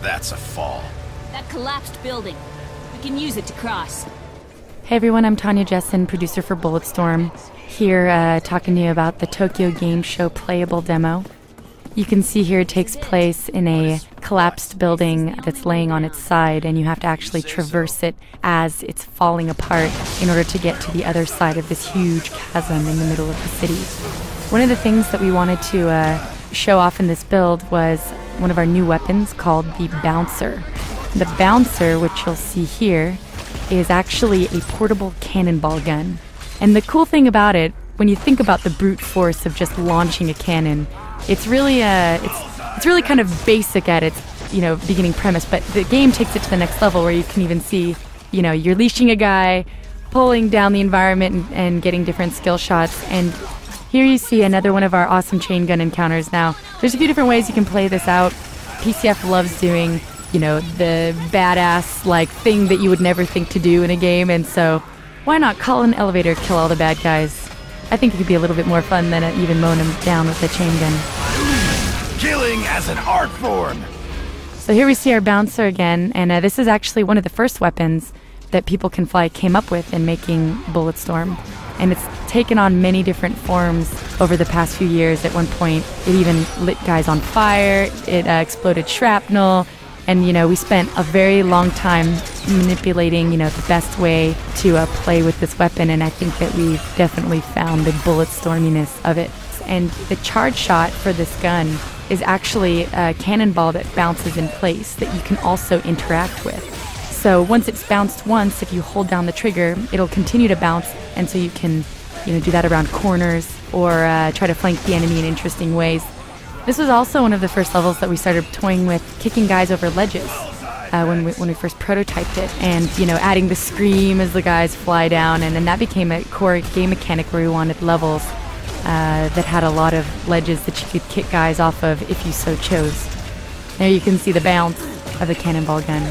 that's a fall. That collapsed building. We can use it to cross. Hey everyone, I'm Tanya Jessen, producer for Bulletstorm, here talking to you about the Tokyo Game Show playable demo. You can see here it takes place in a collapsed building that's laying on its side, and you have to actually traverse it as it's falling apart in order to get to the other side of this huge chasm in the middle of the city. One of the things that we wanted to show off in this build was one of our new weapons called the Bouncer. The Bouncer, which you'll see here, is actually a portable cannonball gun. And the cool thing about it, when you think about the brute force of just launching a cannon, it's really kind of basic at its beginning premise, but the game takes it to the next level where you can even see you're leashing a guy, pulling down the environment and getting different skill shots. And here you see another one of our awesome chain gun encounters. Now there's a few different ways you can play this out. PCF loves doing the badass like thing that you would never think to do in a game, and so why not call an elevator, kill all the bad guys? I think it could be a little bit more fun than even mowing them down with a chain gun. Killing as an art form! So here we see our Bouncer again, and this is actually one of the first weapons that People Can Fly came up with in making Bulletstorm. And it's taken on many different forms over the past few years. At one point, it even lit guys on fire, it exploded shrapnel, and we spent a very long time manipulating the best way to play with this weapon, and I think that we've definitely found the Bulletstorminess of it. And the charge shot for this gun is actually a cannonball that bounces in place that you can also interact with. So once it's bounced once, if you hold down the trigger, it'll continue to bounce, and so you can do that around corners or try to flank the enemy in interesting ways. This was also one of the first levels that we started toying with kicking guys over ledges when we first prototyped it, and adding the scream as the guys fly down, and then that became a core game mechanic where we wanted levels that had a lot of ledges that you could kick guys off of if you so chose. There you can see the bounce of the cannonball gun.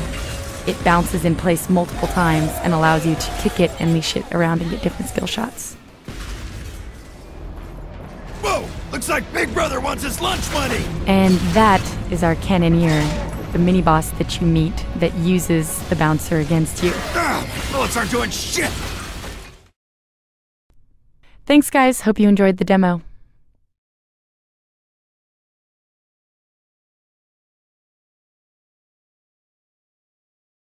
It bounces in place multiple times and allows you to kick it and leash it around and get different skill shots. Whoa! Looks like Big Brother wants his lunch money! And that is our Cannoneer, the mini-boss that you meet that uses the Bouncer against you. Bullets aren't doing shit! Thanks guys, hope you enjoyed the demo.